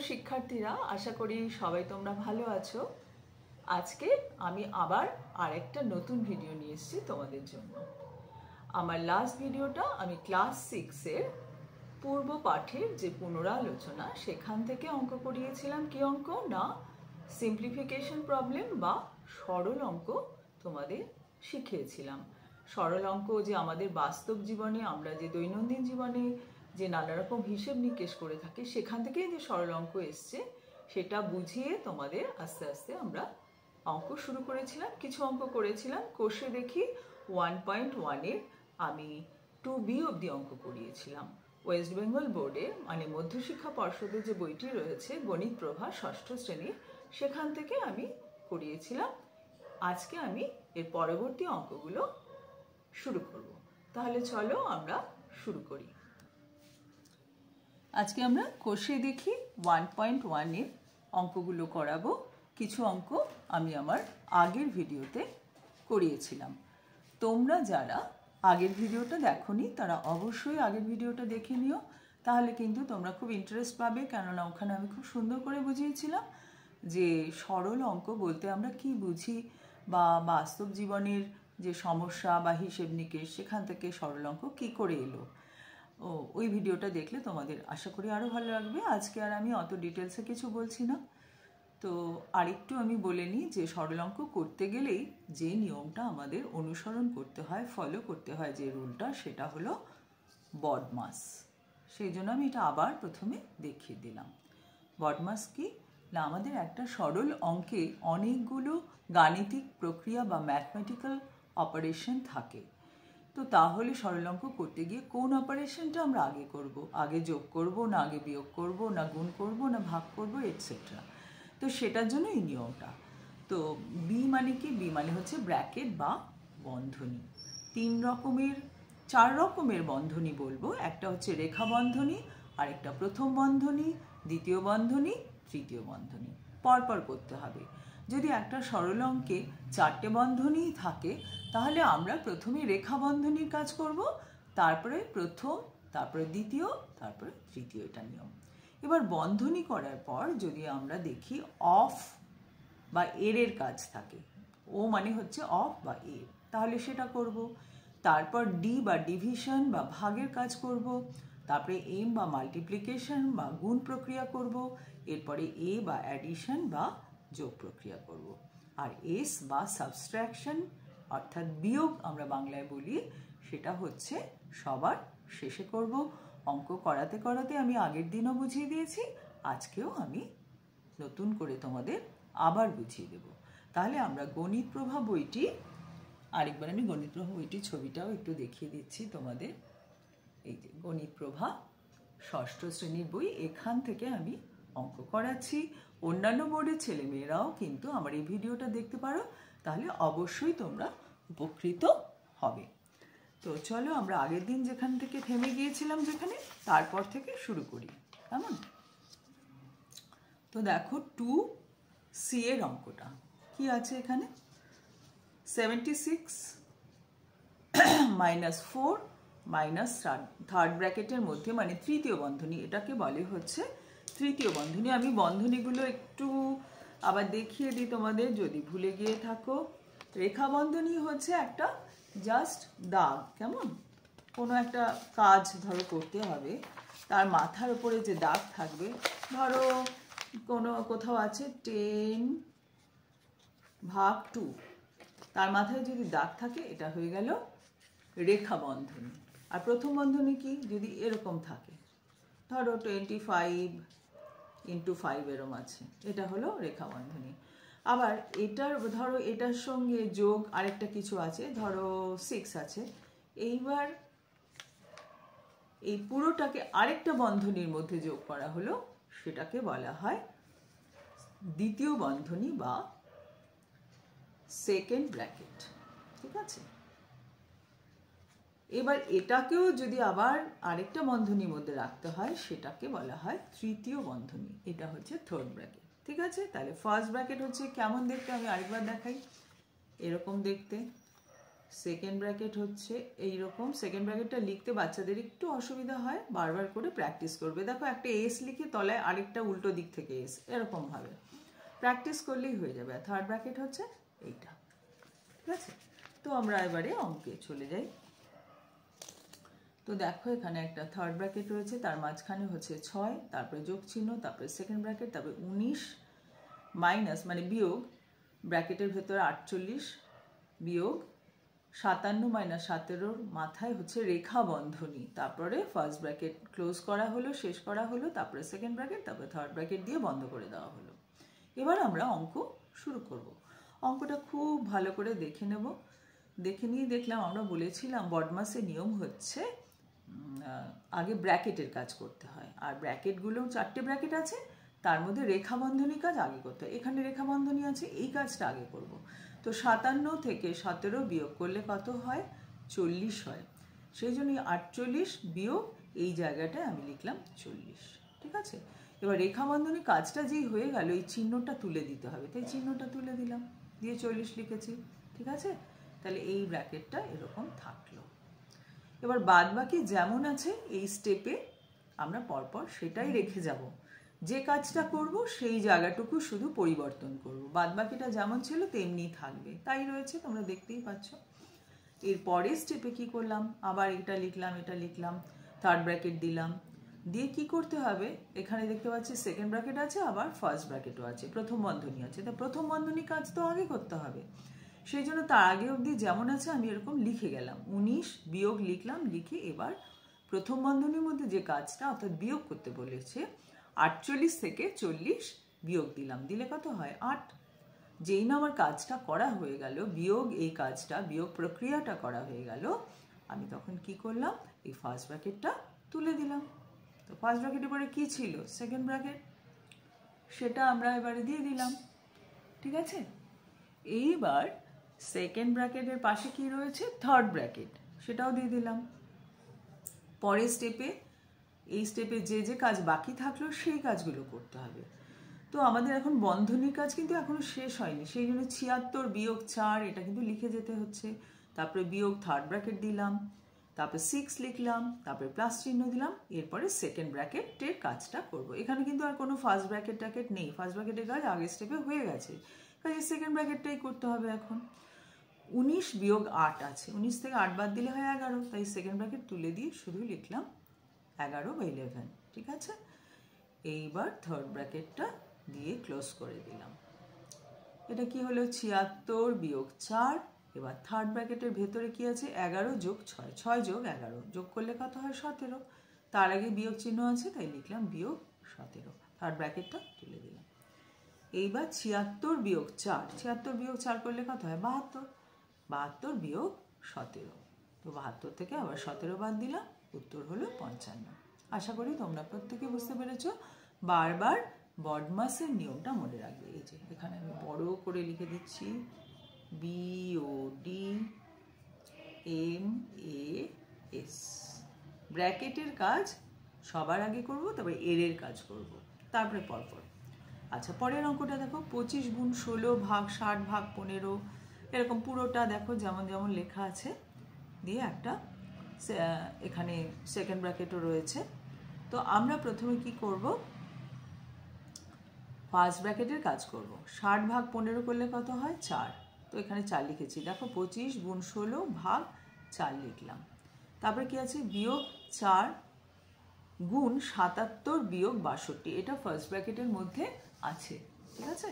শিক্ষার্থীরা, আশা করি সবাই তোমরা ভালো আছো। আজকে আমি আবার আরেকটা নতুন ভিডিও নিয়ে এসেছি তোমাদের জন্য। আমার লাস্ট ভিডিওটা আমি ক্লাস 6-এর পূর্ব পাঠের যে পুনরালোচনা, সেখান থেকে অঙ্ক করিয়েছিলাম। কি অঙ্ক না, সিম্পলিফিকেশন প্রবলেম বা সরল অঙ্ক তোমাদের শিখিয়েছিলাম। সরল অঙ্ক যে আমাদের বাস্তব জীবনে, আমরা যে দৈনন্দিন জীবনে যে নানা রকম হিসেব নিকেশ করে থাকি, সেখান থেকে যে সরল অঙ্ক এসছে সেটা বুঝিয়ে তোমাদের আস্তে আস্তে আমরা অঙ্ক শুরু করেছিলাম। কিছু অঙ্ক করেছিলাম। কোষে দেখি 1.1-এর আমি 2B অবধি অঙ্ক করিয়েছিলাম। ওয়েস্ট বেঙ্গল বোর্ডে মানে মধ্যশিক্ষা পর্ষদের যে বইটি রয়েছে গণিত প্রভা ষষ্ঠ শ্রেণীর, সেখান থেকে আমি করিয়েছিলাম। আজকে আমি এর পরবর্তী অঙ্কগুলো শুরু করব। তাহলে চলো আমরা শুরু করি। আজকে আমরা কোষে দেখি 1.1-এর অঙ্কগুলো করাবো। কিছু অঙ্ক আমি আমার আগের ভিডিওতে করিয়েছিলাম। তোমরা যারা আগের ভিডিওটা দেখোনি তারা অবশ্যই আগের ভিডিওটা দেখে নিও, তাহলে কিন্তু তোমরা খুব ইন্টারেস্ট পাবে। কেননা ওখানে আমি খুব সুন্দর করে বুঝিয়েছিলাম যে সরল অঙ্ক বলতে আমরা কি বুঝি, বা বাস্তব জীবনের যে সমস্যা বা হিসেব নিকেশ, সেখান থেকে সরল অঙ্ক কী করে এলো। ওই ভিডিওটা দেখলে তোমাদের আশা করি আরও ভালো লাগবে। আজকে আর আমি অত ডিটেলসে কিছু বলছি না। তো আরেকটু আমি বলে নিই যে সরল অঙ্ক করতে গেলেই যে নিয়মটা আমাদের অনুসরণ করতে হয়, ফলো করতে হয়, যে রুলটা, সেটা হলো বডমাস। সেই জন্য আমি এটা আবার প্রথমে দেখিয়ে দিলাম। বডমাস কি না, আমাদের একটা সরল অঙ্কে অনেকগুলো গাণিতিক প্রক্রিয়া বা ম্যাথমেটিক্যাল অপারেশন থাকে। তো তাহলে সরল অঙ্ক করতে গিয়ে কোন অপারেশনটা আমরা আগে করব, আগে যোগ করব না আগে বিয়োগ করব না গুণ করব না ভাগ করব, এটসেট্রা। তো সেটার জন্য এই নিয়মটা। তো বি মানে কি, বি মানে হচ্ছে ব্র্যাকেট বা বন্ধনী। চার রকমের বন্ধনী বলবো। একটা হচ্ছে রেখা বন্ধনী, আরেকটা প্রথম বন্ধনী, দ্বিতীয় বন্ধনী, তৃতীয় বন্ধনী। পরপর করতে হবে। যদি একটা সরল অঙ্কে 4টে বন্ধনীই থাকে, তাহলে আমরা প্রথমে রেখা বন্ধনীর কাজ করব, তারপরে প্রথম, তারপরে দ্বিতীয়, তারপরে তৃতীয়। এটা নিয়ম। এবার বন্ধনী করার পর যদি আমরা দেখি অফ বা এর কাজ থাকে, ও মানে হচ্ছে অফ বা এর, তাহলে সেটা করব। তারপর ডি বা ডিভিশন বা ভাগের কাজ করব। তারপরে এম বা মাল্টিপ্লিকেশন বা গুণ প্রক্রিয়া করব। এরপরে এ বা অ্যাডিশন বা যোগ প্রক্রিয়া করব। আর এস বা সাবস্ট্রাকশন অর্থাৎ বিয়োগ আমরা বাংলায় বলি, সেটা হচ্ছে সবার শেষে করব। অঙ্ক করাতে করাতে আমি আগের দিনও বুঝিয়ে দিয়েছি, আজকেও আমি নতুন করে তোমাদের আবার বুঝিয়ে দেব। তাহলে আমরা গণিত প্রভা বইটি, আরেকবার আমি গণিত প্রভা বইটির ছবিটাও একটু দেখিয়ে দিচ্ছি তোমাদের। এই যে গণিত প্রভা ষষ্ঠ শ্রেণীর বই, এখান থেকে আমি অঙ্ক করাচ্ছি। অন্যান্য বোর্ডের ছেলেমেয়েরাও কিন্তু আমার এই ভিডিওটা দেখতে পারো, তাহলে অবশ্যই তোমরা উপকৃত হবে। তো চলো আমরা আগের দিন যেখান থেকে থেমে গিয়েছিলাম, যেখানে, তারপর থেকে শুরু করি, কেমন? তো দেখো 2C এর অঙ্কটা কি আছে এখানে। 76 -4 মাইনাস থার্ড ব্র্যাকেটের মধ্যে মানে তৃতীয় বন্ধনী, এটাকে বলে হচ্ছে তৃতীয় বন্ধনী। আমি বন্ধনীগুলো একটু আবার দেখিয়ে দিই তোমাদের যদি ভুলে গিয়ে থাকো। রেখা বন্ধনী হচ্ছে একটা জাস্ট দাগ, কেমন? কোনো একটা কাজ ধরো করতে হবে, তার মাথার উপরে যে দাগ থাকবে, ধরো কোথাও আছে 10/2, তার মাথায় যদি দাগ থাকে, এটা হয়ে গেল রেখা বন্ধনী। আর প্রথম বন্ধনী কি, যদি এরকম থাকে, ধরো 25/5 এরম আছে, এটা হলো রেখা বন্ধনী। আবার ধরো এটার সঙ্গে যোগ আরেকটা কিছু আছে, ধরো 6 আছে। এইবার এই পুরোটাকে আরেকটা বন্ধনীর মধ্যে যোগ করা হলো, সেটাকে বলা হয় দ্বিতীয় বন্ধনী বা সেকেন্ড ব্র্যাকেট। ঠিক আছে? এবার এটাকেও যদি আবার আরেকটা বন্ধনীর মধ্যে রাখতে হয়, সেটাকে বলা হয় তৃতীয় বন্ধনী। এটা হচ্ছে থার্ড ব্র্যাকেট। ঠিক আছে? তাহলে ফার্স্ট ব্র্যাকেট হচ্ছে কেমন দেখতে, আমি আরেকবার দেখাই। এরকম দেখতে, সেকেন্ড ব্র্যাকেট হচ্ছে এইরকম। সেকেন্ড ব্র্যাকেটটা লিখতে বাচ্চাদের একটু অসুবিধা হয়, বারবার করে প্র্যাকটিস করবে। দেখো একটা এস লিখে তলায় আরেকটা উল্টো দিক থেকে এস, এরকমভাবে প্র্যাকটিস করলেই হয়ে যাবে। আর থার্ড ব্র্যাকেট হচ্ছে এইটা, ঠিক আছে? তো আমরা এবারে অঙ্কে চলে যাই। তো দেখো এখানে একটা থার্ড ব্র্যাকেট রয়েছে, তার মাঝখানে হচ্ছে 6, তারপরে যোগ চিহ্ন, তারপরে সেকেন্ড ব্র্যাকেট, তারপরে 19 মাইনাস মানে বিয়োগ ব্র্যাকেটের ভেতরে 48 বিয়োগ 57 মাইনাস 17 মাথায় হচ্ছে রেখা বন্ধনী, তারপরে ফার্স্ট ব্র্যাকেট ক্লোজ করা হলো, শেষ করা হলো, তারপরে সেকেন্ড ব্র্যাকেট, তারপরে থার্ড ব্র্যাকেট দিয়ে বন্ধ করে দেওয়া হলো। এবার আমরা অঙ্ক শুরু করব। অঙ্কটা খুব ভালো করে দেখে নেব। দেখে নিয়ে দেখলাম, আমরা বলেছিলাম বডমাসের নিয়ম হচ্ছে আগে ব্র্যাকেটের কাজ করতে হয়, আর ব্র্যাকেটগুলো 4টে ব্র্যাকেট আছে, তার মধ্যে রেখা বন্ধনী কাজ আগে করতে হয়। এখানে রেখা বন্ধনী আছে, এই কাজটা আগে করব। তো 57 থেকে 17 বিয়োগ করলে কত হয়? 40 হয়। সেই জন্য 48 বিয়োগ এই জায়গাটায় আমি লিখলাম 40, ঠিক আছে? এবার রেখা বন্ধনী কাজটা যেই হয়ে গেল, এই চিহ্নটা তুলে দিতে হবে, তাই চিহ্নটা তুলে দিলাম, দিয়ে 40 লিখেছি, ঠিক আছে? তাহলে এই ব্র্যাকেটটা এরকম থাকলো। এবার বাদ বাকি যেমন আছে এই স্টেপে আমরা পরপর সেটাই রেখে যাব। যে কাজটা করব সেই জায়গাটুকু শুধু পরিবর্তন করব, বাদ বাকিটা যেমন ছিল তেমনি থাকবে, তাই রয়েছে, তোমরা দেখতেই পাচ্ছ। এর পরের স্টেপে কি করলাম, আবার এটা লিখলাম, এটা লিখলাম, থার্ড ব্র্যাকেট দিলাম, দিয়ে কি করতে হবে, এখানে দেখতে পাচ্ছি সেকেন্ড ব্র্যাকেট আছে, আবার ফার্স্ট ব্র্যাকেটও আছে, প্রথম বন্ধনী আছে, তা প্রথম বন্ধনী কাজ তো আগে করতে হবে। সেই জন্য তার আগে অবধি যেমন আছে আমি এরকম লিখে গেলাম, 19 বিয়োগ লিখলাম, লিখে এবার প্রথম বন্ধনীর মধ্যে যে কাজটা অর্থাৎ বিয়োগ করতে বলেছে 48 থেকে 40 বিয়োগ দিলাম, দিলে কত হয়? 8। যেই না আমার কাজটা করা হয়ে গেল, বিয়োগ এই কাজটা, বিয়োগ প্রক্রিয়াটা করা হয়ে গেল, আমি তখন কি করলাম, এই ফার্স্ট ব্র্যাকেটটা তুলে দিলাম। তো ফার্স্ট ব্র্যাকেটের পরে কি ছিল? সেকেন্ড ব্র্যাকেট, সেটা আমরা এবারে দিয়ে দিলাম, ঠিক আছে? এইবার সেকেন্ড ব্র্যাকেটের পাশে কি রয়েছে? থার্ড ব্র্যাকেট, সেটাও দিয়ে দিলাম। পরের স্টেপে, এই স্টেপে যে যে কাজ বাকি থাকলো সেই কাজগুলো করতে হবে। তো আমাদের এখন বন্ধনীর কাজ কিন্তু এখনো শেষ হয়নি, সেই জন্য 76 বিয়োগ 4 এটা কিন্তু লিখে যেতে হচ্ছে। তারপরে বিয়োগ থার্ড ব্র্যাকেট দিলাম, তারপরে 6 লিখলাম, তারপরে প্লাস চিহ্ন দিলাম, এরপরে সেকেন্ড ব্র্যাকেটের কাজটা করব। এখানে কিন্তু আর কোনো ফার্স্ট ব্র্যাকেট নেই, ফার্স্ট ব্র্যাকেটের কাজ আগের স্টেপে হয়ে গেছে, কাজে সেকেন্ড ব্র্যাকেটটাই করতে হবে এখন। 19 বিয়োগ 8 আছে, 19 থেকে 8 বাদ দিলে হয় 11, তাই সেকেন্ড ব্র্যাকেট তুলে দিয়ে শুধু লিখলাম 11 বা 11, ঠিক আছে? এইবার থার্ড ব্র্যাকেটটা দিয়ে ক্লোজ করে দিলাম। এটা কি হলো? 76 বিয়োগ 4। এবার থার্ড ব্র্যাকেটের ভেতরে কি আছে? 11 যোগ 6, 6 যোগ 11 যোগ করলে কত হয়? 17। তার আগে বিয়োগ চিহ্ন আছে, তাই লিখলাম বিয়োগ 17, থার্ড ব্র্যাকেটটা তুলে দিলাম। এইবার 76 বিয়োগ 4, 76 বিয়োগ 4 করলে কত হয়? 72, 72 বিয়োগ 17, তো 72 থেকে আবার 17 বাদ দিলাম, উত্তর হলো 55। আশা করি তোমরা প্রত্যেকে বুঝতে পেরেছো। বারবার বডমাসের নিয়মটা মনে রাখবে। এই যে এখানে আমি বড় করে লিখে দিচ্ছি, BODMAS। ব্র্যাকেটের কাজ সবার আগে করব, তারপরে এর কাজ করব, তারপরে পরপর। আচ্ছা, পরের অঙ্কটা দেখো, 25 গুণ 16 ভাগ 60 ভাগ 15, এরকম পুরোটা দেখো যেমন যেমন লেখা আছে, দিয়ে একটা এখানে সেকেন্ড ব্র্যাকেটও রয়েছে। তো আমরা প্রথমে কি করব? ফার্স্ট ব্র্যাকেটের কাজ করব। 60 ভাগ 15 করলে কত হয়? 4, তো এখানে 4 লিখেছি। দেখো 25 গুণ 16 ভাগ 4 লিখলাম। তারপরে কি আছে? বিয়োগ 4 গুণ 77 বিয়োগ 62, এটা ফার্স্ট ব্র্যাকেটের মধ্যে আছে, ঠিক আছে?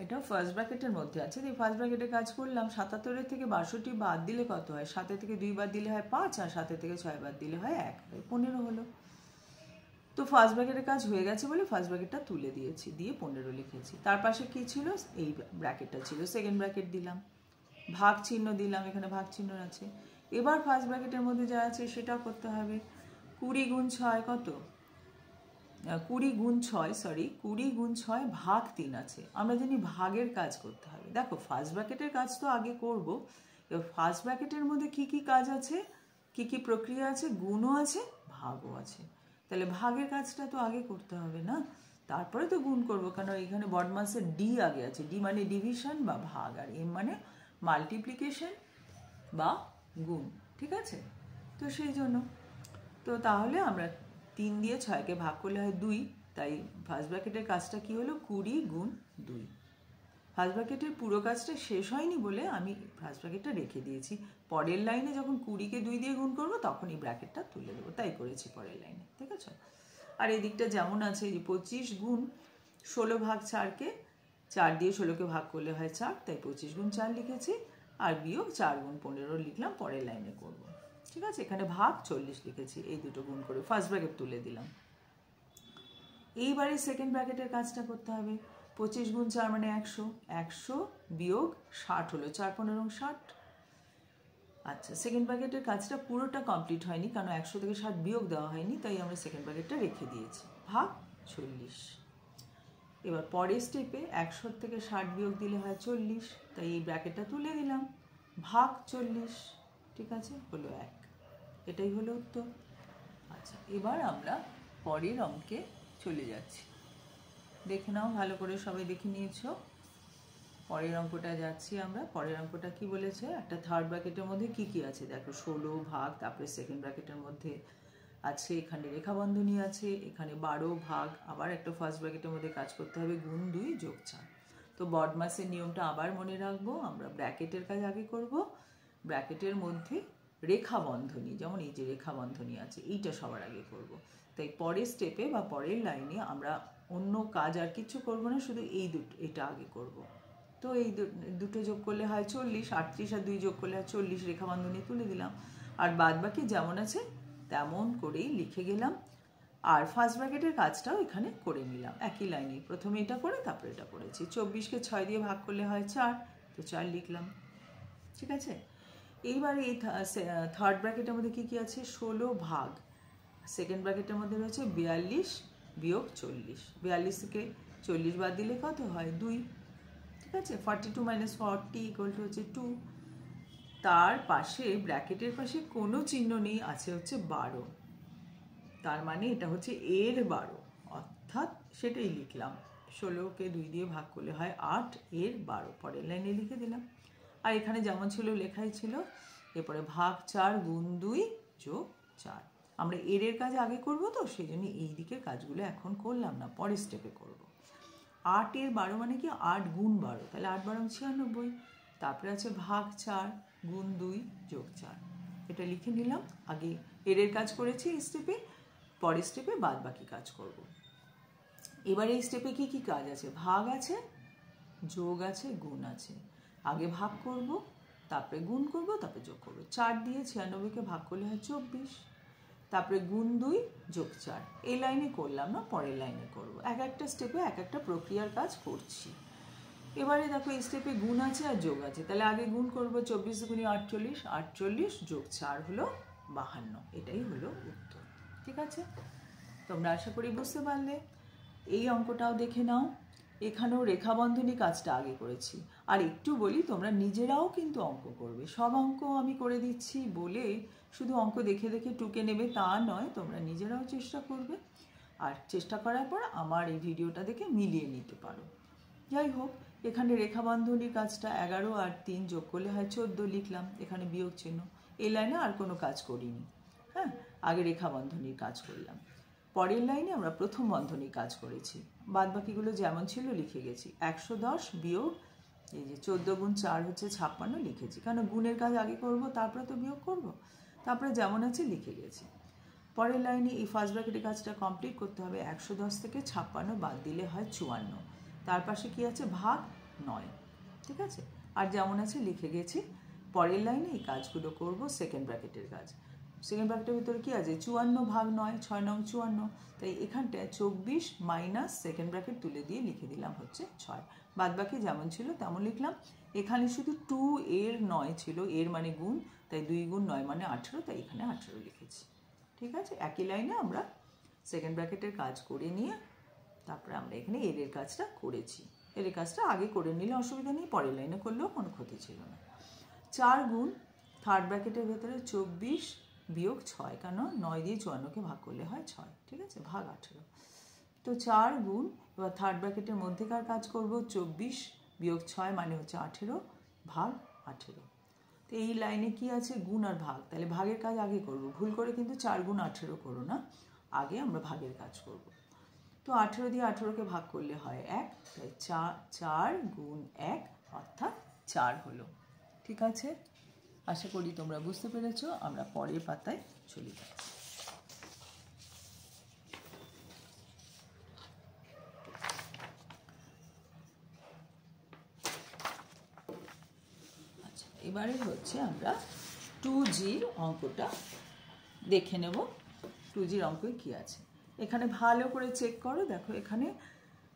এটা ফার্স্ট ব্র্যাকেটের মধ্যে আছে। এই ফার্স্ট ব্র্যাকেটে কাজ করলাম, 77 থেকে 62 বাদ দিলে কত হয়? 7 থেকে 2 বাদ দিলে হয় 5, আর 7 থেকে 6 বাদ দিলে হয় 1, 15 হলো। তো ফার্স্ট ব্র্যাকেটের কাজ হয়ে গেছে বলে ফার্স্ট ব্র্যাকেটটা তুলে দিয়েছি, দিয়ে 15 লিখেছি। তার পাশে কি ছিল? এই ব্র্যাকেটটা ছিল, সেকেন্ড ব্র্যাকেট দিলাম, ভাগ চিহ্ন দিলাম, এখানে ভাগ চিহ্ন আছে। এবার ফার্স্ট ব্র্যাকেটের মধ্যে যা আছে সেটাও করতে হবে। 20 গুণ 6 কত? 20 গুণ 6 ভাগ 3 আছে, আমরা জানি ভাগের কাজ করতে হবে। দেখো ফার্স্ট ব্র্যাকেটের কাজ তো আগে করব, এবার ফার্স্ট ব্র্যাকেটের মধ্যে কি কি কাজ আছে, কি কি প্রক্রিয়া আছে? গুণও আছে, ভাগও আছে, তাহলে ভাগের কাজটা তো আগে করতে হবে না, তারপরে তো গুণ করব, কারণ এখানে বডমাসের ডি আগে আছে। ডি মানে ডিভিশন বা ভাগ, আর এম মানে মাল্টিপ্লিকেশন বা গুণ, ঠিক আছে? তো সেই জন্য তো তাহলে আমরা 3 দিয়ে 6কে ভাগ করলে হয় 2, তাই ফার্স্ট ব্র্যাকেটের কাজটা কি হলো 20 গুণ 2। ফার্স্ট ব্র্যাকেটের পুরো কাজটা শেষ হয়নি বলে আমি ফার্স্ট ব্র্যাকেটটা রেখে দিয়েছি। পরের লাইনে যখন 20কে 2 দিয়ে গুণ করবো তখন এই ব্র্যাকেটটা তুলে দেবো, তাই করেছি পরের লাইনে, ঠিক আছে? আর এই দিকটা যেমন আছে যে 25 গুণ 16 ভাগ 4কে 4 দিয়ে 16কে ভাগ করলে হয় 4, তাই 25 গুণ 4 লিখেছি। আর বিয়োগ 4 গুণ 15 লিখলাম, পরের লাইনে করব, ঠিক আছে? এখানে ভাগ 40 লিখেছি, এই দুটো গুণ করে ফার্স্ট ব্র্যাকেট তুলে দিলাম। এইবারে সেকেন্ড ব্র্যাকেটের কাজটা করতে হবে। 25 গুণ 4 মানে 100, 100 বিয়োগ 60 হলো, 4 15 60। আচ্ছা, সেকেন্ড ব্র্যাকেটের কাজটা পুরোটা কমপ্লিট হয়নি, কারণ 100 থেকে 60 বিয়োগ দেওয়া হয়নি, তাই আমরা সেকেন্ড ব্র্যাকেটটা রেখে দিয়েছি, ভাগ 40। এবার পরের স্টেপে 100 থেকে 60 বিয়োগ দিলে হয় 40, তাই এই ব্র্যাকেটটা তুলে দিলাম, ভাগ 40, ঠিক আছে? হলো 1। এটাই হলো উত্তর। আচ্ছা, এবার আমরা পরের অঙ্কে চলে যাচ্ছি। দেখে নাও ভালো করে, সবাই দেখে নিয়েছো। পরের অঙ্কটা যাচ্ছি আমরা। পরের অঙ্কটা কি বলেছে, একটা থার্ড ব্র্যাকেটের মধ্যে কি কি আছে দেখো, 16 ভাগ, তারপরে সেকেন্ড ব্র্যাকেটের মধ্যে আছে এখানে রেখা বন্ধনী আছে, এখানে 12 ভাগ, আবার একটা ফার্স্ট ব্র্যাকেটের মধ্যে কাজ করতে হবে গুণ 2 যোগ 4। তো বডমাসের নিয়মটা আবার মনে রাখবো, আমরা ব্র্যাকেটের কাজ আগে করব, ব্র্যাকেটের মধ্যে রেখা বন্ধনী, যেমন এই যে রেখা বন্ধনী আছে, এইটা সবার আগে করব। তাই পরের স্টেপে বা পরের লাইনে আমরা অন্য কাজ আর কিছু করব না, শুধু এটা আগে করব। তো এই দুটো যোগ করলে হয় 40, 38 আর 2 যোগ করলে হয় 40, রেখা বন্ধনী তুলে দিলাম। আর বাদ বাকি যেমন আছে তেমন করেই লিখে গেলাম। আর ফার্স্ট ব্র্যাকেটের কাজটাও এখানে করে নিলাম একই লাইনে, প্রথমে এটা করে তারপরে এটা করেছি। 24কে 6 দিয়ে ভাগ করলে হয় 4, তো 4 লিখলাম, ঠিক আছে? এইবারে এই থার্ড ব্র্যাকেটের মধ্যে কি কি আছে, 16 ভাগ, সেকেন্ড ব্র্যাকেটের মধ্যে রয়েছে 42 বিয়োগ 40, 42 থেকে 40 বাদ দিলে কত হয় 2, ঠিক আছে? 42 মাইনাস 40 ইকুয়াল টু হচ্ছে 2। তার পাশে ব্র্যাকেটের পাশে কোনো চিহ্ন নেই, আছে হচ্ছে 12, তার মানে এটা হচ্ছে এর 12, অর্থাৎ সেটাই লিখলাম। 16কে 2 দিয়ে ভাগ করলে হয় 8, এর 12, পরের লাইনে লিখে দিলাম। আর এখানে যেমন ছিল লেখাই ছিল, এরপরে ভাগ 4 গুণ 2 যোগ 4। আমরা এর কাজ আগে করব, তো সেই জন্য এই দিকের কাজগুলো এখন করলাম না, পরের স্টেপে করব। 8 এর 12 মানে কি 8 গুণ 12, তাহলে 8 12 96। তারপরে আছে ভাগ 4 গুণ 2 যোগ 4, এটা লিখে নিলাম। আগে এর কাজ করেছি এই স্টেপে, পরের স্টেপে বাদ বাকি কাজ করব। এবার এই স্টেপে কি কি কাজ আছে, ভাগ আছে, যোগ আছে, গুণ আছে। আগে ভাগ করব, তারপরে গুণ করব, তারপরে যোগ করব। 4 দিয়ে 96কে ভাগ করলে হয় 24, তারপরে গুণ 2 যোগ 4। এই লাইনে করলাম না, পরের লাইনে করব। এক একটা স্টেপে এক একটা প্রক্রিয়ার কাজ করছি। এবারে দেখো এই স্টেপে গুণ আছে আর যোগ আছে, তাহলে আগে গুণ করব, 24 গুণে 48, 48 যোগ 4 হলো 52, এটাই হলো উত্তর, ঠিক আছে? তোমরা আশা করি বুঝতে পারলে। এই অঙ্কটাও দেখে নাও, এখানেও রেখা বন্ধনী কাজটা আগে করেছি। আর একটু বলি, তোমরা নিজেরাও কিন্তু অঙ্ক করবে, সব অঙ্ক আমি করে দিচ্ছি বলে শুধু অঙ্ক দেখে দেখে টুকে নেবে তা নয়, তোমরা নিজেরাও চেষ্টা করবে। আর চেষ্টা করার পর আমার এই ভিডিওটা দেখে মিলিয়ে নিতে পারো। যাই হোক, এখানে রেখা বন্ধনীর কাজটা 11 আর 3 যোগ করলে হয় 14 লিখলাম, এখানে বিয়োগ চিহ্ন। এই লাইনে আর কোনো কাজ করিনি, হ্যাঁ, আগে রেখা বন্ধনীর কাজ করলাম। পরের লাইনে আমরা প্রথম বন্ধনীর কাজ করেছি, বাদ বাকিগুলো যেমন ছিল লিখে গেছি। 110 বিয়োগ এই যে 14 গুণ 4 হচ্ছে 56 লিখেছি, কারণ গুণের কাজ আগে করব, তারপরে তো বিয়োগ করব, তারপরে যেমন আছে লিখে গেছি। পরের লাইনে এই ফার্স্ট ব্র্যাকেটের কাজটা কমপ্লিট করতে হবে। 110 থেকে 56 বাদ দিলে হয় 54, তার পাশে কি আছে ভাগ 9, ঠিক আছে? আর যেমন আছে লিখে গেছি। পরের লাইনে এই কাজগুলো করব, সেকেন্ড ব্র্যাকেটের কাজ। সেকেন্ড ব্র্যাকেটের ভিতরে কি আছে, 54 ভাগ 9, 6 নং 54, তাই এখানটায় 24 মাইনাস সেকেন্ড ব্র্যাকেট তুলে দিয়ে লিখে দিলাম হচ্ছে 6। বাদ বাকি যেমন ছিল তেমন লিখলাম। এখানে শুধু 2 এর 9 ছিল, এর মানে গুণ, তাই 2 গুণ 9 মানে 18, তাই এখানে 18 লিখেছি, ঠিক আছে? একই লাইনে আমরা সেকেন্ড ব্র্যাকেটের কাজ করে নিয়ে তারপরে আমরা এখানে এর কাজটা করেছি। এর কাজটা আগে করে নিলে অসুবিধা নেই, পরের লাইনে করলেও কোনো ক্ষতি ছিল না। 4 গুণ থার্ড ব্র্যাকেটের ভেতরে 24 বিয়োগ 6, কেন 9 দিয়ে 54কে ভাগ করলে হয় 6, ঠিক আছে? ভাগ 18। তো 4 গুণ, এবার থার্ড ব্র্যাকেটের মধ্যেকার কাজ করব, 24 বিয়োগ 6 মানে হচ্ছে 18 ভাগ 18। তো এই লাইনে কি আছে? গুণ আর ভাগ, তাহলে ভাগের কাজ আগে করব। ভুল করে কিন্তু 4 গুণ 18 করো না, আগে আমরা ভাগের কাজ করব। তো 18 দিয়ে 18কে ভাগ করলে হয় 1, তাই 4 গুণ 1 অর্থাৎ 4 হলো। ঠিক আছে, আশা করি তোমরা বুঝতে পেরেছ। আমরা পরের পাতায় চলে যাচ্ছি। আচ্ছা, এবারে হচ্ছে আমরা 2Gর অঙ্কটা দেখে নেব। 2Gর অঙ্কে কি আছে এখানে ভালো করে চেক করো। দেখো এখানে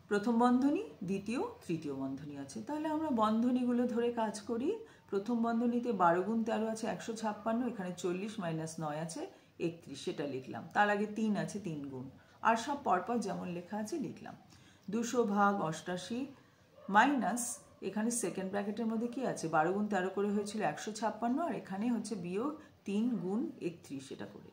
প্রথম বন্ধনী, দ্বিতীয়, তৃতীয় বন্ধনী আছে। তাহলে আমরা বন্ধনীগুলো ধরে কাজ করি। প্রথম বন্ধনীতে 12 গুণ 13 আছে 156, এখানে 40 মাইনাস 9 আছে 31, সেটা লিখলাম। তার আগে 3 আছে 3 গুণ, আর সব পরপর যেমন লেখা আছে লিখলাম। 200 ভাগ 88 মাইনাস, এখানে সেকেন্ড ব্র্যাকেটের মধ্যে কি আছে? 12 গুণ 13 করে হয়েছিল 156, আর এখানে হচ্ছে বিয়োগ 3 গুণ 31, সেটা করে।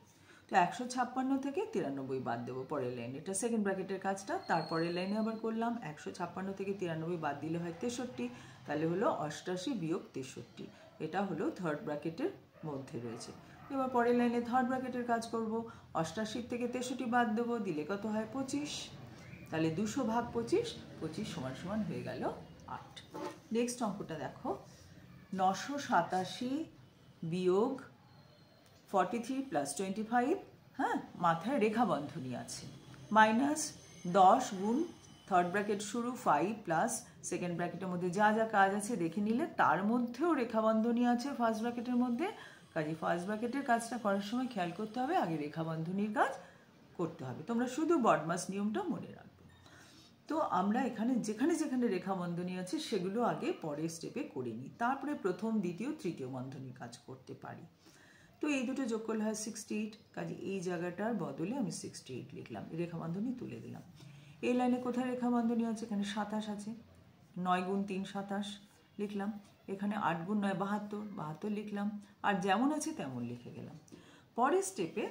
তো 156 থেকে 93 বাদ দেবো পরের লাইনে, এটা সেকেন্ড ব্র্যাকেটের কাজটা। তারপরের লাইনে আবার করলাম 156 থেকে 93 বাদ দিলে হয় 63, তাহলে হলো 88 বিয়োগ 63, এটা হলো থার্ড ব্র্যাকেটের মধ্যে রয়েছে। এবার পরের লাইনে থার্ড ব্র্যাকেটের কাজ করব। 88 থেকে 63 বাদ দেবো, দিলে কত হয়? 25, তাহলে 200 ভাগ 25, 25 সমান সমান হয়ে গেল 8। নেক্সট অঙ্কটা দেখো, 987 বিয়োগ 43 প্লাস 25, হ্যাঁ, মাথায় রেখা বন্ধনী আছে, মাইনাস 10 গুণ থার্ড ব্র্যাকেট শুরু 5 প্লাস সেকেন্ড ব্র্যাকেটের মধ্যে যা যা কাজ আছে দেখে নিলে, তার মধ্যেও রেখা বন্ধনী আছে ফার্স্ট ব্র্যাকেটের মধ্যে। কাজে ফার্স্ট ব্র্যাকেটের কাজটা করার সময় খেয়াল করতে হবে আগে রেখা বন্ধনীর কাজ করতে হবে। তোমরা শুধু বডমাস নিয়মটা মনে রাখবে। তো আমরা এখানে যেখানে যেখানে রেখা বন্ধনী আছে সেগুলো আগে পরের স্টেপে করে নিই, তারপরে প্রথম, দ্বিতীয়, তৃতীয় বন্ধনী কাজ করতে পারি। তো এই দুটো যোগ করলে হয় 68, কাজে এই জায়গাটার বদলে আমি 68 লিখলাম, রেখা বন্ধনী তুলে দিলাম। এই লাইনে কোথায় রেখা বন্ধনী আছে? এখানে 27 আছে, 9 গুণ 3 27 লিখলাম। এখানে 8 গুণ 9 72, 72 লিখলাম। আর যেমন আছে তেমন লিখে গেলাম। পরের স্টেপে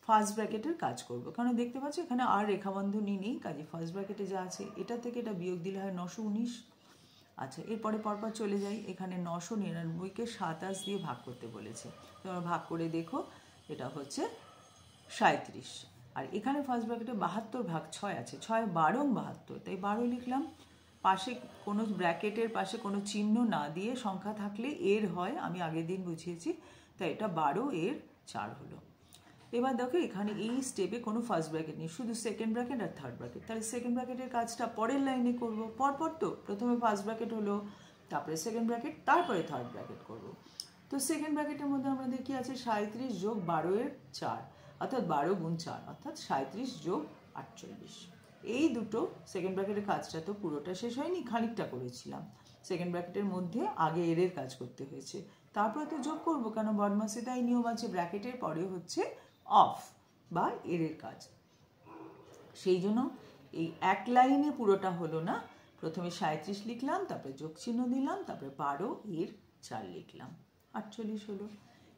ফার্স্ট ব্র্যাকেটের কাজ করব, কারণ দেখতে পাচ্ছ এখানে আর রেখা বন্ধনী নেই, কাজে ফার্স্ট ব্র্যাকেটে যা আছে এটা থেকে এটা বিয়োগ দিলে হয় 919। আচ্ছা, এরপরে পরপর চলে যাই। এখানে 999কে 27 দিয়ে ভাগ করতে বলেছে, তোমরা ভাগ করে দেখো, এটা হচ্ছে 37। আর এখানে ফার্স্ট ব্র্যাকেটে 72 ভাগ 6 আছে, 6 12 72, তাই 12 লিখলাম। পাশে কোনো ব্র্যাকেটের পাশে কোনো চিহ্ন না দিয়ে সংখ্যা থাকলে এর হয়, আমি আগের দিন বুঝিয়েছি, তাই এটা 12 এর 4 হলো। এবার দেখো এখানে এই স্টেপে কোনো ফার্স্ট ব্র্যাকেট নেই, শুধু সেকেন্ড ব্র্যাকেট আর থার্ড ব্র্যাকেট। তাহলে সেকেন্ড ব্র্যাকেটের কাজটা পরের লাইনে করব। পরপর তো প্রথমে ফার্স্ট ব্র্যাকেট হলো, তারপরে সেকেন্ড ব্র্যাকেট, তারপরে থার্ড ব্র্যাকেট করব। তো সেকেন্ড ব্র্যাকেটের মধ্যে আমাদের কি আছে? 37 যোগ 12 এর 4, অর্থাৎ 12 গুণ 4 অর্থাৎ 37 যোগ 48। এই দুটো সেকেন্ড ব্র্যাকেটের কাজটা তো পুরোটা শেষ হয়নি, খানিকটা করেছিলাম। সেকেন্ড ব্র্যাকেটের মধ্যে আগে এর কাজ করতে হয়েছে, তারপরে তো যোগ করবো, কারণ বদমাসে তাই নিয়ম আছে, ব্র্যাকেটের পরে হচ্ছে অফ বা এর কাজ। সেই জন্য এই এক লাইনে পুরোটা হলো না, প্রথমে 37 লিখলাম, তারপরে যোগ চিহ্ন দিলাম, তারপরে 12 এর 4 লিখলাম, 48 হলো।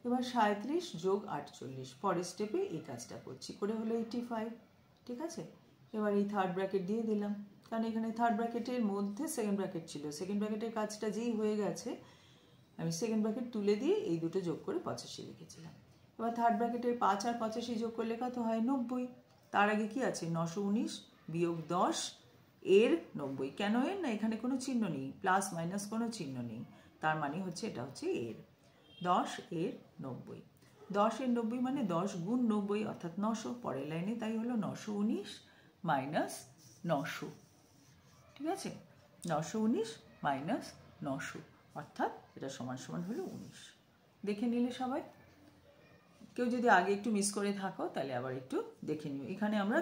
এবার 37 যোগ 48 পরের স্টেপে এই কাজটা করছি, করে হলো 85। ঠিক আছে, এবার এই থার্ড ব্র্যাকেট দিয়ে দিলাম, কারণ এখানে থার্ড ব্র্যাকেটের মধ্যে সেকেন্ড ব্র্যাকেট ছিল, সেকেন্ড ব্র্যাকেটের কাজটা যেই হয়ে গেছে আমি সেকেন্ড ব্র্যাকেট তুলে দিয়ে এই দুটো যোগ করে 85 লিখেছিলাম। এবার থার্ড ব্র্যাকেটের 5 আর 85 যোগ করলে কত হয়? 90। তার আগে কি আছে? 919 বিয়োগ 10 এর 90। কেন এর? না এখানে কোনো চিহ্ন নেই, প্লাস মাইনাস কোনো চিহ্ন নেই, তার মানে হচ্ছে এটা হচ্ছে এর। 10 এর 90, 10 এর 90 মানে 10 গুণ 90 অর্থাৎ 900। পরের লাইনে তাই হলো 919 মাইনাস 900। ঠিক আছে, 919 মাইনাস 900 অর্থাৎ এটা সমান সমান হলো 19। দেখে নিলে সবাই? কেউ যদি আগে একটু মিস করে থাকো তাহলে আবার একটু দেখে নিও। এখানে আমরা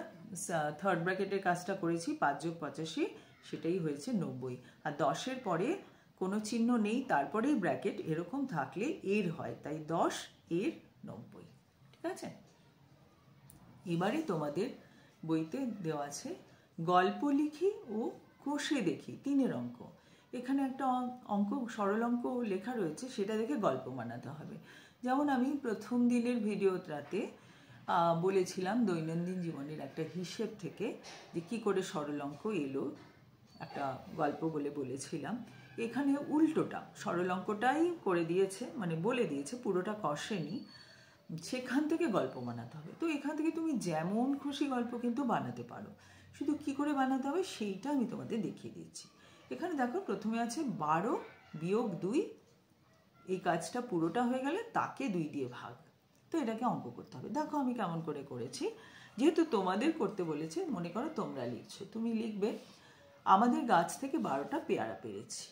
থার্ড ব্র্যাকেটের কাজটা করেছি, 5 যোগ 85, সেটাই হয়েছে 90। আর 10-এর পরে কোনো চিহ্ন নেই, তারপরেই ব্র্যাকেট, এরকম থাকলে এর হয়, তাই 10 এর 90। ঠিক আছে, এবারে তোমাদের বইতে দেওয়া আছে গল্প লিখি ও কষে দেখি 3-এর অঙ্ক। এখানে একটা অঙ্ক, সরল অঙ্ক লেখা রয়েছে, সেটা দেখে গল্প বানাতে হবে। যেমন আমি প্রথম দিনের ভিডিওটাতে বলেছিলাম দৈনন্দিন জীবনের একটা হিসেব থেকে যে কী করে সরল অঙ্ক এলো, একটা গল্প বলে বলেছিলাম। এখানে উল্টোটা সরল অঙ্কটাই করে দিয়েছে, মানে বলে দিয়েছে, পুরোটা কষেনি, সেখান থেকে গল্প বানাতে হবে। তো এখান থেকে তুমি যেমন খুশি গল্প কিন্তু বানাতে পারো, শুধু কি করে বানাতে হবে সেইটা আমি তোমাদের দেখিয়ে দিচ্ছি। এখানে দেখো প্রথমে আছে 12 বিয়োগ 2, এই কাজটা পুরোটা হয়ে গেলে তাকে 2 দিয়ে ভাগ। তো এটাকে অঙ্ক করতে হবে। দেখো আমি কেমন করে করেছি, যেহেতু তোমাদের করতে বলেছে, মনে করো তোমরা লিখছো, তুমি লিখবে আমাদের গাছ থেকে 12টা পেয়ারা পেরেছি,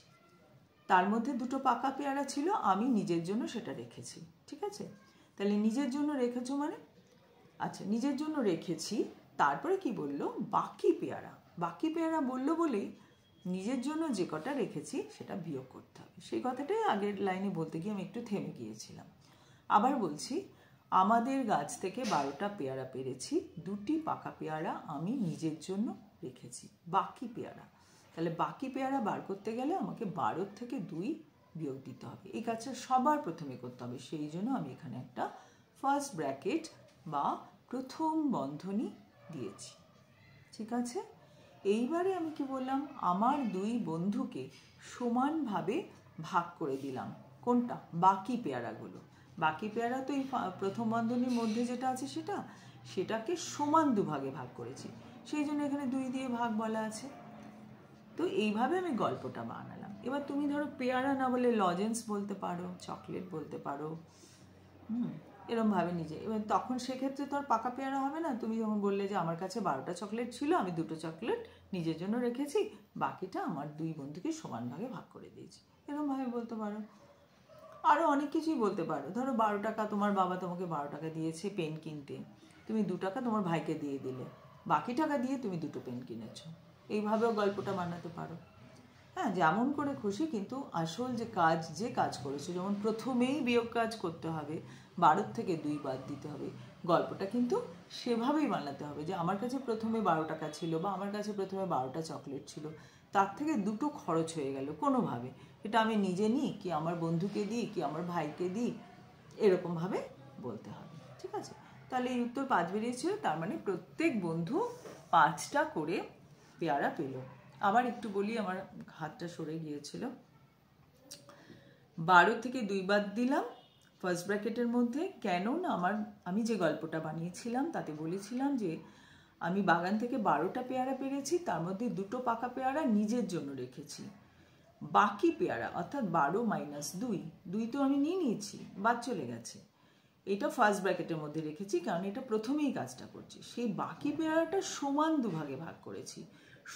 তার মধ্যে 2টো পাকা পেয়ারা ছিল, আমি নিজের জন্য সেটা রেখেছি। ঠিক আছে, তাহলে নিজের জন্য রেখেছো মানে, আচ্ছা নিজের জন্য রেখেছি, তারপরে কি বললো বাকি পেয়ারা, বাকি পেয়ারা বললো বলেই নিজের জন্য যে কটা রেখেছি সেটা বিয়োগ করতে হবে। সেই কথাটাই আগের লাইনে বলতে গিয়ে আমি একটু থেমে গিয়েছিলাম। আবার বলছি, আমাদের গাছ থেকে 12টা পেয়ারা পেরেছি, 2টি পাকা পেয়ারা আমি নিজের জন্য রেখেছি, বাকি পেয়ারা। তাহলে বাকি পেয়ারা বার করতে গেলে আমাকে 12 থেকে 2 বিয়োগ দিতে হবে। এই কাজটা সবার প্রথমে করতে হবে, সেই জন্য আমি এখানে একটা ফার্স্ট ব্র্যাকেট বা প্রথম বন্ধনী দিয়েছি। ঠিক আছে, এইবারে আমি কি বললাম, আমার 2 বন্ধুকে সমানভাবে ভাগ করে দিলাম। কোনটা? বাকি পেয়ারাগুলো। বাকি পেয়ারা তো এই প্রথম বন্ধনীর মধ্যে যেটা আছে সেটাকে সমান 2 ভাগে ভাগ করেছি, সেই জন্য এখানে 2 দিয়ে ভাগ বলা আছে। তো এইভাবে আমি গল্পটা বানালাম। এবার তুমি ধরো পেয়ারা না বলে লজেন্স বলতে পারো, চকলেট বলতে পারো, এরমভাবে নিজে। এবার তখন সেক্ষেত্রে তো আর পাকা পেয়ারা হবে না। তুমি যখন বললে যে আমার কাছে 12টা চকলেট ছিল, আমি 2টো চকলেট নিজের জন্য রেখেছি, বাকিটা আমার 2 বন্ধুকে সমান ভাগে ভাগ করে দিয়েছি, এরমভাবে বলতে পারো। আরও অনেক কিছুই বলতে পারো। ধরো 12 টাকা তোমার বাবা তোমাকে 12 টাকা দিয়েছে পেন কিনতে, তুমি 2 টাকা তোমার ভাইকে দিয়ে দিলে, বাকি টাকা দিয়ে তুমি 2টো পেন কিনেছো, এইভাবেও গল্পটা বানাতে পারো। হ্যাঁ, যেমন করে খুশি, কিন্তু আসল যে কাজ করেছো, যেমন প্রথমেই বিয়োগ কাজ করতে হবে, 12 থেকে 2 বাদ দিতে হবে, গল্পটা কিন্তু সেভাবেই বানাতে হবে যে আমার কাছে প্রথমে 12 টাকা ছিল, বা আমার কাছে প্রথমে 12টা চকলেট ছিল, তার থেকে 2টো খরচ হয়ে গেল কোনোভাবে, এটা আমি নিজে নিই কি আমার বন্ধুকে দিই কি আমার ভাইকে দিই, এরকমভাবে বলতে হবে। ঠিক আছে, তাহলে এই উত্তর 5 বেরিয়েছিল, তার মানে প্রত্যেক বন্ধু 5টা করে পেয়ারা পেল। আবার একটু বলি, আমার হাতটা সরে গিয়েছিল। 12 থেকে 2 বাদ দিলাম ফার্স্ট ব্র্যাকেটের মধ্যে, কেন না আমি যে গল্পটা বানিয়েছিলাম তাতে বলেছিলাম যে আমি বাগান থেকে 12টা পেয়ারা পেরেছি, তার মধ্যে 2টো পাকা পেয়ারা নিজের জন্য রেখেছি, বাকি পেয়ারা অর্থাৎ 12 - 2 তো আমি নিয়ে নিয়েছি, বাদ চলে গেছে, এটা ফার্স্ট ব্র্যাকেটের মধ্যে রেখেছি কারণ এটা প্রথমেই কাজটা করছি, সেই বাকি পেয়ারাটা সমান 2 ভাগে ভাগ করেছি,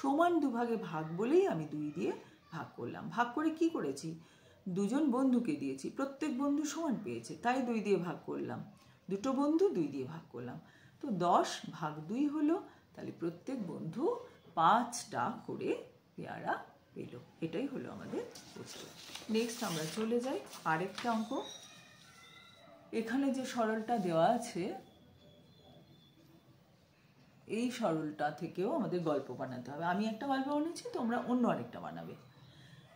সমান 2 ভাগে ভাগ বলেই আমি 2 দিয়ে ভাগ করলাম। ভাগ করে কি করেছি, 2জন বন্ধুকে দিয়েছি, প্রত্যেক বন্ধু সমান পেয়েছে, তাই 2 দিয়ে ভাগ করলাম, 2টো বন্ধু 2 দিয়ে ভাগ করলাম, তো 10 ভাগ 2 হলো, তাহলে প্রত্যেক বন্ধু 5টা করে পেয়ারা পেল। এটাই হলো আমাদের উত্তর। নেক্সট আমরা চলে যাই আরেকটা অঙ্ক। এখানে যে সরলটা দেওয়া আছে, এই সরলটা থেকেও আমাদের গল্প বানাতে হবে। আমি একটা গল্প বানিয়েছি, তোমরা অন্য আরেকটা বানাবে।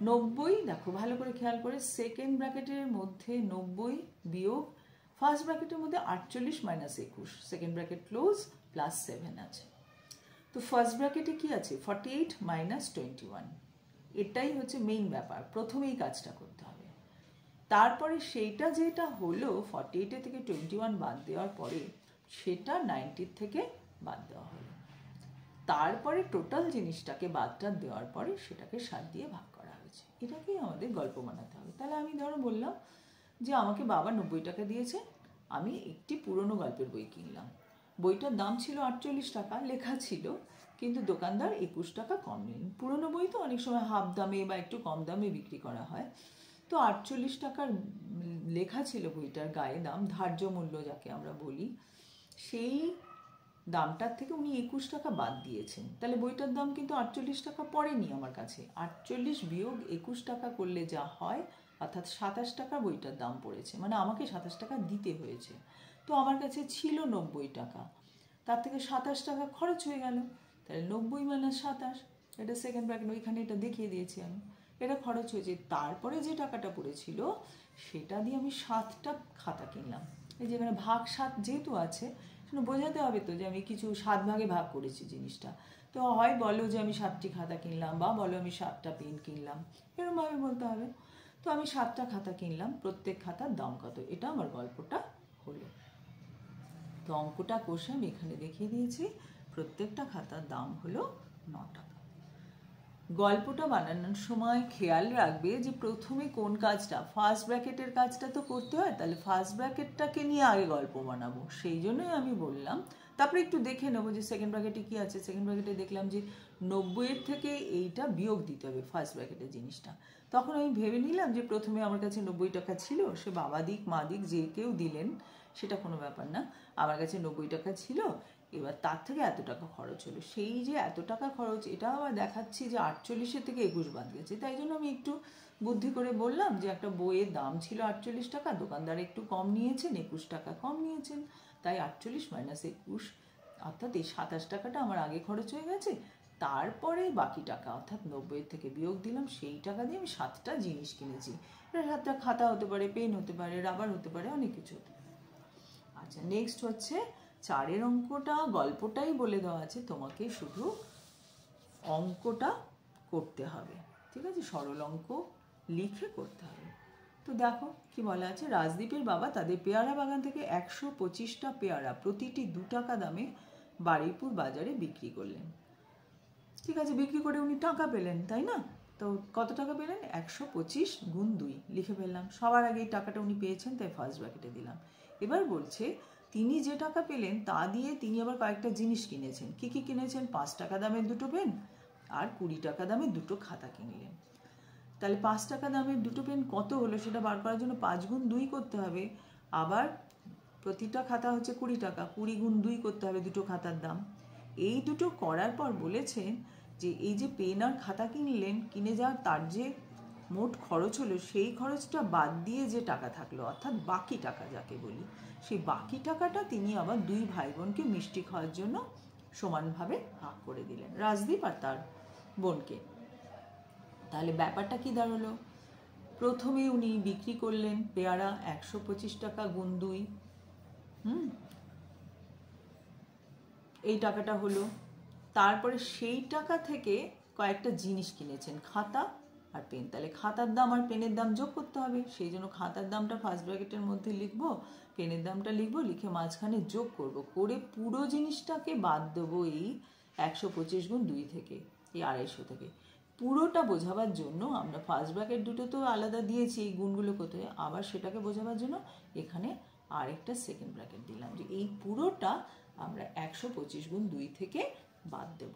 90, দেখো ভালো করে খেয়াল করে, সেকেন্ড ব্র্যাকেটের মধ্যে 90 বিয়োগ ফার্স্ট ব্র্যাকেটের মধ্যে 48 - 21, সেকেন্ড ব্র্যাকেট ক্লোজ, প্লাস 7 আছে। তো ফার্স্ট ব্র্যাকেটে কি আছে, 48 - 21, এটাই হচ্ছে মেইন ব্যাপার, প্রথমেই কাজটা করতে হবে। তারপরে সেইটা যেটা হলো 48 থেকে 21 বাদ দেওয়ার পরে সেটা 90 থেকে বাদ দেওয়া হলো, তারপরে টোটাল জিনিসটাকে বাদটা দেওয়ার পরে সেটাকে 7 দিয়ে ভাগ করা হয়েছে। এটাকেই আমাদের গল্প বানাতে হবে। তাহলে আমি ধরো বললাম যে আমাকে বাবা 90 টাকা দিয়েছে, আমি একটি পুরনো গল্পের বই কিনলাম, বইটার দাম ছিল 48 টাকা, লেখা ছিল, কিন্তু দোকানদার 21 টাকা কম নিলেন। পুরনো বই তো অনেক সময় হাফ দামে বা একটু কম দামে বিক্রি করা হয়, তো 48 টাকার লেখা ছিল বইটার গায়ে দাম, ধার্য মূল্য যাকে আমরা বলি, সেই দামটার থেকে উনি 21 টাকা বাদ দিয়েছেন, তাহলে বইটার দাম কিন্তু 48 টাকা পড়েনি আমার কাছে। 48 বিয়োগ 21 টাকা করলে যা হয়, অর্থাৎ 27 টাকা বইটার দাম পড়েছে, মানে আমাকে 27 টাকা দিতে হয়েছে। তো আমার কাছে ছিল 90 টাকা, তার থেকে 27 টাকা খরচ হয়ে গেল, তাহলে 90 - 27, এটা সেকেন্ড ব্র্যাকেট, ওইখানে এটা দেখিয়ে দিয়েছি আমি, এটা খরচ হয়েছে। তারপরে যে টাকাটা পড়েছিল সেটা দিয়ে আমি 7টা খাতা কিনলাম। এই যেখানে ভাগ 7 যেহেতু আছে, বোঝাতে হবে তো যে আমি কিছু 7 ভাগে ভাগ করেছি জিনিসটা, তো তো হয় বলো যে আমি 7টি খাতা কিনলাম, বা বলো আমি 7টা পেন কিনলাম, এরকমভাবে বলতে হবে। তো আমি 7টা খাতা কিনলাম, প্রত্যেক খাতার দাম কত, এটা আমার গল্পটা হলো। তো অঙ্কটা কষে আমি এখানে দেখিয়ে দিয়েছি, প্রত্যেকটা খাতার দাম হলো 9 টাকা। গল্পটা বানানোর সময় খেয়াল রাখবে যে প্রথমে কোন কাজটা, ফার্স্ট ব্র্যাকেটের কাজটা তো করতে হয়, তাহলে ফার্স্ট ব্র্যাকেটটাকে নিয়ে আগে গল্প বানাবো, সেই জন্যই আমি বললাম। তারপরে একটু দেখে নেবো যে সেকেন্ড ব্র্যাকেটে কি আছে। সেকেন্ড ব্র্যাকেটে দেখলাম যে 90-এর থেকে এইটা বিয়োগ দিতে হবে ফার্স্ট ব্র্যাকেটের জিনিসটা। তখন আমি ভেবে নিলাম যে প্রথমে আমার কাছে 90 টাকা ছিল, সে বাবা দিক মা দিক যে কেউ দিলেন, সেটা কোনো ব্যাপার না, আমার কাছে 90 টাকা ছিল, এবার তার থেকে এত টাকা খরচ হলো। সেই যে এত টাকা খরচ, এটা আবার দেখাচ্ছি যে 48 থেকে 21 বাদ গেছে। তাই জন্য আমি একটু বুদ্ধি করে বললাম যে একটা বইয়ের দাম ছিল 48 টাকা, দোকানদার একটু কম নিয়েছেন, 21 টাকা কম নিয়েছেন, তাই 48 - 21, অর্থাৎ এই 27 টাকাটা আমার আগে খরচ হয়ে গেছে। তারপরে বাকি টাকা অর্থাৎ 90-এর থেকে বিয়োগ দিলাম, সেই টাকা দিয়ে আমি 7টা জিনিস কিনেছি। এটা 7টা খাতা হতে পারে, পেন হতে পারে, রাবার হতে পারে, অনেক কিছু হতে পারে। আচ্ছা, নেক্সট হচ্ছে 4-এর অঙ্কটা, গল্পটাই বলে দেওয়া আছে, তোমাকে শুধু অঙ্কটা করতে হবে, ঠিক আছে? সরল অঙ্ক লিখে করতে হবে। তো দেখো কি বলা আছে, রাজদীপের বাবা তাদের পেয়ারা বাগান থেকে 125টা পেয়ারা প্রতিটি 2 টাকা দামে বারুইপুর বাজারে বিক্রি করলেন। ঠিক আছে, বিক্রি করে উনি টাকা পেলেন, তাই না? তো কত টাকা পেলেন? 125 গুণ 2 লিখে ফেললাম। সবার আগে এই টাকাটা উনি পেয়েছেন, তাই ফার্স্ট ব্র্যাকেটে দিলাম। এবার বলছে তিনি যে টাকা পেলেন তা দিয়ে তিনি আবার কয়েকটা জিনিস কিনেছেন। কি কি কিনেছেন? 5 টাকা দামের 2টো পেন আর 20 টাকা দামের 2টো খাতা কিনলেন। তাহলে 5 টাকা দামের 2টো পেন কত হলো সেটা বার করার জন্য 5 গুণ 2 করতে হবে। আবার প্রতিটা খাতা হচ্ছে 20 টাকা, 20 গুণ 2 করতে হবে 2টো খাতার দাম। এই দুটো করার পর বলেছেন যে এই যে পেন আর খাতা কিনলেন, কিনে যাওয়ার তার যে মোট খরচ হলো, সেই খরচটা বাদ দিয়ে যে টাকা থাকলো, অর্থাৎ বাকি টাকা যাকে বলি, সেই বাকি টাকাটা তিনি আবার 2 ভাই বোনকে মিষ্টি খাওয়ার জন্য সমানভাবে ভাগ করে দিলেন, রাজদীপ আর তার বোনকে। তাহলে ব্যাপারটা কি দাঁড়ালো? প্রথমে উনি বিক্রি করলেন পেয়ারা 125 টাকা গুণ 2, এই টাকাটা হলো। তারপরে সেই টাকা থেকে কয়েকটা জিনিস কিনেছেন, খাতা আর পেন। তাহলে খাতার দাম আর পেনের দাম যোগ করতে হবে, সেই জন্য খাতার দামটা ফার্স্ট ব্র্যাকেটের মধ্যে লিখবো, পেনের দামটা লিখবো, লিখে মাঝখানে যোগ করব, করে পুরো জিনিসটাকে বাদ দেবো এই 125 গুণ 2 থেকে, এই 250 থেকে। পুরোটা বোঝাবার জন্য আমরা ফার্স্ট ব্র্যাকেট দুটো তো আলাদা দিয়েছি, এই গুণগুলো কোথায়, আবার সেটাকে বোঝাবার জন্য এখানে আরেকটা সেকেন্ড ব্র্যাকেট দিলাম, যে এই পুরোটা আমরা 125 গুণ 2 থেকে বাদ দেব,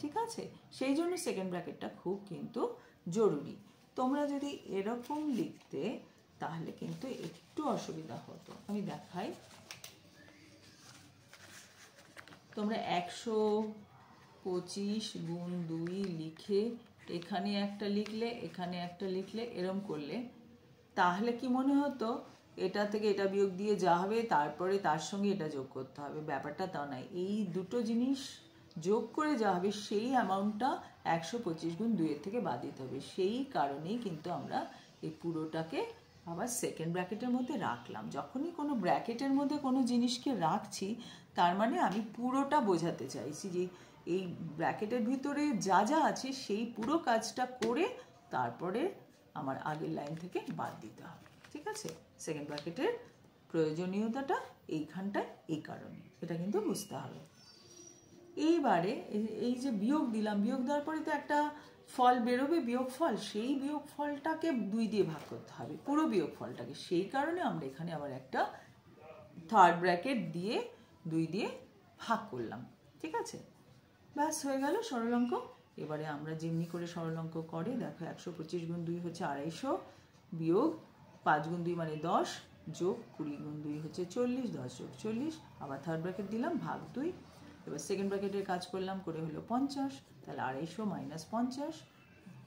ঠিক আছে? সেই জন্য সেকেন্ড ব্র্যাকেটটা খুব কিন্তু জরুরি। তোমরা যদি এরকম লিখতে তাহলে কিন্তু একটু অসুবিধা হতো। আমি দেখাই, তোমরা 125 গুণ 2 লিখে এখানে একটা লিখলে, এখানে একটা লিখলে, এরম করলে তাহলে কি মনে হতো এটা থেকে এটা বিয়োগ দিয়ে যা হবে তারপরে তার সঙ্গে এটা যোগ করতে হবে। ব্যাপারটা তা নয়, এই দুটো জিনিস যোগ করে যা হবে সেই অ্যামাউন্টটা 125 গুণ 2 এর থেকে বাদ দিতে হবে। সেই কারণেই কিন্তু আমরা এই পুরোটাকে আবার সেকেন্ড ব্র্যাকেটের মধ্যে রাখলাম। যখনই কোনো ব্র্যাকেটের মধ্যে কোনো জিনিসকে রাখছি, তার মানে আমি পুরোটা বোঝাতে চাইছি যে এই ব্র্যাকেটের ভিতরে যা যা আছে সেই পুরো কাজটা করে তারপরে আমার আগের লাইন থেকে বাদ দিতে হবে, ঠিক আছে? সেকেন্ড ব্র্যাকেটের প্রয়োজনীয়তাটা এইখানটায় এই কারণে, এটা কিন্তু বুঝতে হবে। এইবারে এই যে বিয়োগ দিলাম, বিয়োগ দেওয়ার পরে তো একটা ফল বেরোবে, বিয়োগ ফল, সেই বিয়োগ ফলটাকে 2 দিয়ে ভাগ করতে হবে, পুরো বিয়োগ ফলটাকে। সেই কারণে আমরা এখানে আবার একটা থার্ড ব্র্যাকেট দিয়ে 2 দিয়ে ভাগ করলাম, ঠিক আছে? ব্যাস হয়ে গেল সরল অঙ্ক। এবারে আমরা যেমনি করে সরল অঙ্ক করে দেখো, 125 গুণ 2 হচ্ছে 250, বিয়োগ 5 গুণ 2 মানে 10, যোগ 20 গুণ 2 হচ্ছে 40, 10 যোগ 40, আবার থার্ড ব্র্যাকেট দিলাম ভাগ 2। এবার সেকেন্ড ব্র্যাকেটের কাজ করলাম, করে হলো 50, তাহলে 250 মাইনাস 50,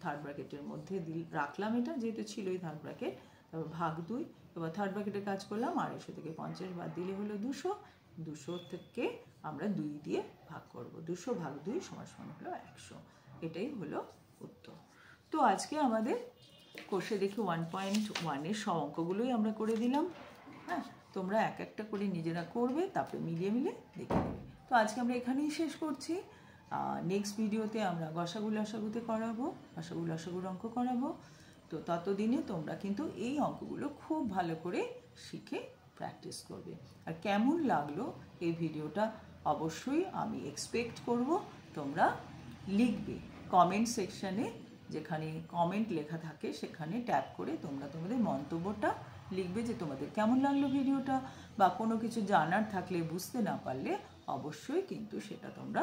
থার্ড ব্র্যাকেটের মধ্যে রাখলাম, এটা যেহেতু ছিলই থার্ড ব্র্যাকেট, তারপর ভাগ 2। এবার থার্ড ব্র্যাকেটের কাজ করলাম, 250 থেকে 50 বাদ দিলে হলো 200, 200 থেকে আমরা 2 দিয়ে ভাগ করব, 200 ভাগ 2 সমান হলো 100। এটাই হলো উত্তর। তো আজকে আমাদের কোষে দেখি 1.1 এর সব অঙ্কগুলোই আমরা করে দিলাম। হ্যাঁ, তোমরা এক একটা করে নিজেরা করবে, তারপরে মিলিয়ে মিলে দেখে নেবে। তো আজকে আমরা এখানেই শেষ করছি। নেক্সট ভিডিওতে আমরা গসাগু লসাগুতে করাবো, গসাগু লসাগুর অঙ্ক করাবো। তো ততদিনে তোমরা কিন্তু এই অঙ্কগুলো খুব ভালো করে শিখে প্র্যাকটিস করবে। আর কেমন লাগলো এই ভিডিওটা অবশ্যই আমি এক্সপেক্ট করব তোমরা লিখবে কমেন্ট সেকশানে, যেখানে কমেন্ট লেখা থাকে সেখানে ট্যাপ করে তোমরা তোমাদের মন্তব্যটা লিখবে যে তোমাদের কেমন লাগলো ভিডিওটা, বা কোনো কিছু জানার থাকলে, বুঝতে না পারলে অবশ্যই কিন্তু সেটা তোমরা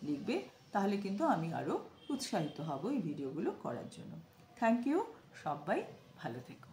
লিখবে। তাহলে কিন্তু আমি আরও উৎসাহিত হব এই ভিডিওগুলো করার জন্য। থ্যাংক ইউ, সবাই ভালো থেকো।